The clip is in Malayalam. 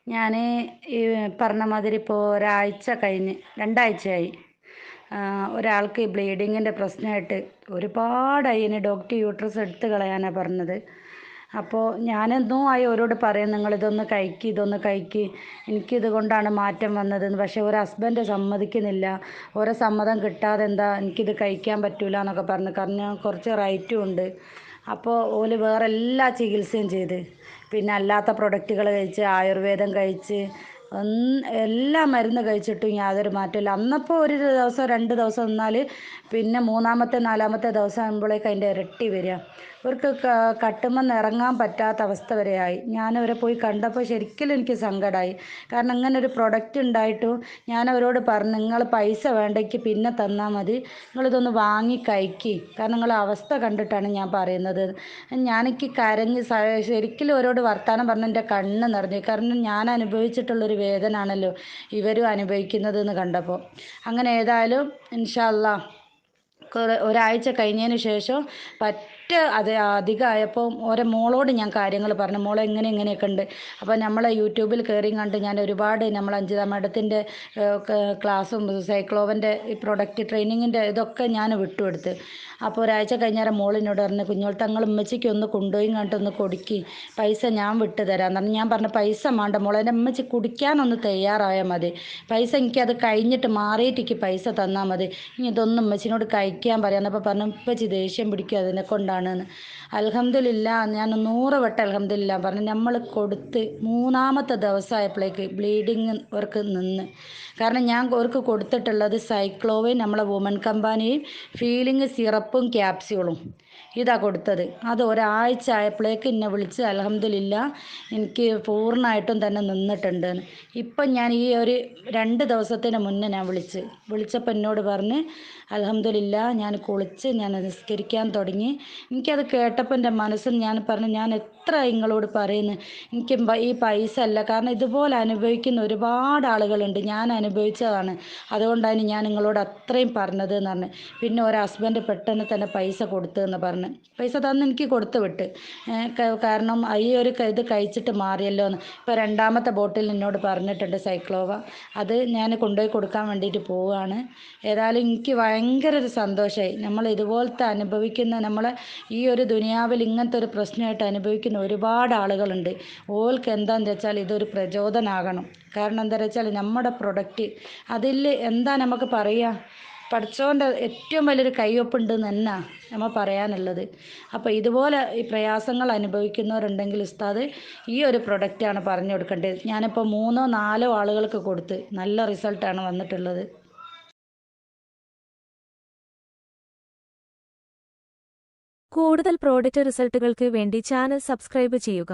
ഞാൻ ഈ പറഞ്ഞ മാതിരി ഇപ്പോൾ ഒരാഴ്ച കഴിഞ്ഞ് 2 ആഴ്ചയായി. ഒരാൾക്ക് ഈ ബ്ലീഡിങ്ങിൻ്റെ പ്രശ്നമായിട്ട് ഒരുപാടായി. ഇനി ഡോക്ടർ യൂട്രസ് എടുത്ത് കളയാനാണ് പറഞ്ഞത്. അപ്പോൾ ഞാനെന്നും ആയി ഓരോട് പറയും, നിങ്ങളിതൊന്ന് കഴിക്ക്, ഇതൊന്ന് കഴിക്ക്, എനിക്കിത് കൊണ്ടാണ് മാറ്റം വന്നതെന്ന്. പക്ഷേ ഒരു ഹസ്ബൻഡ് സമ്മതിക്കുന്നില്ല. ഓരോ സമ്മതം കിട്ടാതെ എന്താ എനിക്കിത് കഴിക്കാൻ പറ്റൂല എന്നൊക്കെ പറഞ്ഞു. കാരണം കുറച്ച് റേറ്റും ഉണ്ട്. അപ്പോൾ ഓല് വേറെ എല്ലാ ചികിത്സയും ചെയ്ത്, പിന്നെ അല്ലാത്ത പ്രൊഡക്റ്റുകൾ കഴിച്ച്, ആയുർവേദം കഴിച്ച്, എല്ലാ മരുന്ന് കഴിച്ചിട്ടും യാതൊരു മാറ്റമില്ല. അന്നപ്പോൾ ഒരു ദിവസം 2 ദിവസം നിന്നാൽ പിന്നെ മൂന്നാമത്തെ നാലാമത്തെ ദിവസം ആകുമ്പോഴേക്ക് അതിൻ്റെ ഇരട്ടി വരിക. ഇവർക്ക് കട്ടുമെന്ന് ഇറങ്ങാൻ പറ്റാത്ത അവസ്ഥ വരെയായി. ഞാനവരെ പോയി കണ്ടപ്പോൾ ശരിക്കും എനിക്ക് സങ്കടമായി. കാരണം ഇങ്ങനെ ഒരു പ്രൊഡക്റ്റ് ഉണ്ടായിട്ടും ഞാനവരോട് പറഞ്ഞു, നിങ്ങൾ പൈസ വേണ്ടെങ്കിൽ പിന്നെ തന്നാൽ മതി, നിങ്ങളിതൊന്ന് വാങ്ങി കഴിക്കി, കാരണം നിങ്ങളെ അവസ്ഥ കണ്ടിട്ടാണ് ഞാൻ പറയുന്നത്. ഞാനെനിക്ക് കരഞ്ഞ് ശരിക്കും അവരോട് വർത്തമാനം പറഞ്ഞ് എൻ്റെ കണ്ണ് നിറഞ്ഞു. കാരണം ഞാൻ അനുഭവിച്ചിട്ടുള്ളൊരു വേദന ആണല്ലോ ഇവരും അനുഭവിക്കുന്നത് എന്ന് കണ്ടപ്പോൾ. അങ്ങനെ ഏതായാലും ഇൻഷാ അല്ലാ ഒരാഴ്ച കഴിഞ്ഞതിന് ശേഷം അത് അധികമായപ്പോൾ ഓരോ മോളോട് ഞാൻ കാര്യങ്ങൾ പറഞ്ഞു, മോളെ ഇങ്ങനെയൊക്കെ ഉണ്ട്. അപ്പോൾ നമ്മളെ യൂട്യൂബിൽ കയറി കണ്ട് ഞാൻ ഒരുപാട് നമ്മൾ അഞ്ജിത മാഡത്തിൻ്റെ ക്ലാസ്സും സൈക്ലോവൻ്റെ ഈ പ്രൊഡക്റ്റ് ട്രെയിനിങ്ങിൻ്റെ ഇതൊക്കെ ഞാൻ വിട്ടുകൊടുത്ത്. അപ്പോൾ ഒരാഴ്ച കഴിഞ്ഞാൽ മോളിനോട് പറഞ്ഞു, കുഞ്ഞോൾ തങ്ങൾ ഉമ്മച്ചിക്ക് ഒന്ന് കൊണ്ടുപോയി കണ്ടൊന്ന് കൊടുക്കി, പൈസ ഞാൻ വിട്ട് തരാമെന്ന് പറഞ്ഞു. ഞാൻ പറഞ്ഞു, പൈസ വേണ്ട മോളെ, എൻ്റെ ഉമ്മച്ചി കുടിക്കാനൊന്ന് തയ്യാറായാൽ മതി, പൈസ എനിക്കത് കഴിഞ്ഞിട്ട് മാറിയിട്ട് പൈസ തന്നാൽ മതി, ഇനി ഇതൊന്നും ഉമ്മച്ചിനോട് കഴിക്കാൻ പറയാമെന്നപ്പോൾ പറഞ്ഞു, ഉപ്പച്ചി ദേഷ്യം പിടിക്കും അതിനെ കൊണ്ടാണെന്ന്. അൽഹംദുലില്ലാ, ഞാൻ 100 വട്ടം അൽഹംദുലില്ലാ പറഞ്ഞു. നമ്മൾ കൊടുത്ത് 3-ാമത്തെ ദിവസമായപ്പോഴേക്ക് ബ്ലീഡിങ് അവർക്ക് നിന്ന്. കാരണം ഞാൻ അവർക്ക് കൊടുത്തിട്ടുള്ളത് സൈക്ലോവയും നമ്മളെ വുമൺ കമ്പാനിയും ഫീലിംഗ് സിറപ്പും ക്യാപ്സ്യൂളും ഇതാ കൊടുത്തത്. അത് ഒരാഴ്ച ആയപ്പോഴേക്ക് എന്നെ വിളിച്ച്, അൽഹംദുലില്ലാ എനിക്ക് പൂർണ്ണമായിട്ടും തന്നെ നിന്നിട്ടുണ്ട്. ഇപ്പം ഞാൻ ഈ ഒരു 2 ദിവസത്തിന് മുന്നേ ഞാൻ വിളിച്ചപ്പോൾ എന്നോട് പറഞ്ഞ്, അൽഹംദുലില്ലാ ഞാൻ കുളിച്ച് ഞാൻ നിസ്കരിക്കാൻ തുടങ്ങി. എനിക്കത് കേട്ടപ്പോൾ എൻ്റെ മനസ്സിൽ ഞാൻ പറഞ്ഞു, ഞാൻ എത്ര നിങ്ങളോട് പറയുന്നു, എനിക്ക് ഈ പൈസ അല്ല, കാരണം ഇതുപോലെ അനുഭവിക്കുന്ന ഒരുപാട് ആളുകളുണ്ട്, ഞാൻ അനുഭവിച്ചതാണ്, അതുകൊണ്ടാണ് ഞാൻ നിങ്ങളോട് അത്രയും പറഞ്ഞത് എന്ന് പറഞ്ഞു. പിന്നെ ഒരു ഹസ്ബൻഡ് പെട്ടെന്ന് തന്നെ പൈസ കൊടുത്തെന്ന് പറഞ്ഞ്, പൈസ തന്ന് എനിക്ക് കൊടുത്തു വിട്ട്. കാരണം ഈ ഒരു ഇത് കഴിച്ചിട്ട് മാറിയല്ലോ എന്ന്. ഇപ്പോൾ 2-ാമത്തെ ബോട്ടിൽ എന്നോട് പറഞ്ഞിട്ടുണ്ട് സൈക്ലോവ, അത് ഞാൻ കൊണ്ടുപോയി കൊടുക്കാൻ വേണ്ടിയിട്ട് പോവുകയാണ്. ഏതായാലും എനിക്ക് ഭയങ്കര ഒരു സന്തോഷമായി. നമ്മൾ ഇതുപോലത്തെ അനുഭവിക്കുന്ന, നമ്മളെ ഈ ഒരു ദുനിയാവിൽ ഇങ്ങനത്തെ ഒരു പ്രശ്നമായിട്ട് അനുഭവിക്കുന്ന ഒരുപാട് ആളുകളുണ്ട്. ഓൾക്ക് എന്താണെന്ന് വെച്ചാൽ ഇതൊരു പ്രചോദനമാകണം. കാരണം എന്താണെന്ന് വെച്ചാൽ നമ്മുടെ പ്രൊഡക്റ്റ് അതിൽ എന്താ നമുക്ക് പറയുക, പഠിച്ചോൻ്റെ ഏറ്റവും വലിയൊരു കയ്യൊപ്പുണ്ടെന്ന് തന്നെ നമ്മൾ പറയാനുള്ളത്. അപ്പോൾ ഇതുപോലെ ഈ പ്രയാസങ്ങൾ അനുഭവിക്കുന്നവരുണ്ടെങ്കിൽ ഉസ്താദ് ഈ ഒരു പ്രൊഡക്റ്റാണ് പറഞ്ഞു കൊടുക്കേണ്ടത്. ഞാനിപ്പോൾ 3-4 ആളുകൾക്ക് കൊടുത്ത് നല്ല റിസൾട്ടാണ് വന്നിട്ടുള്ളത്. കൂടുതൽ പ്രോഡക്റ്റ് റിസൾട്ടുകൾക്ക് വേണ്ടി ചാനൽ സബ്സ്ക്രൈബ് ചെയ്യുക.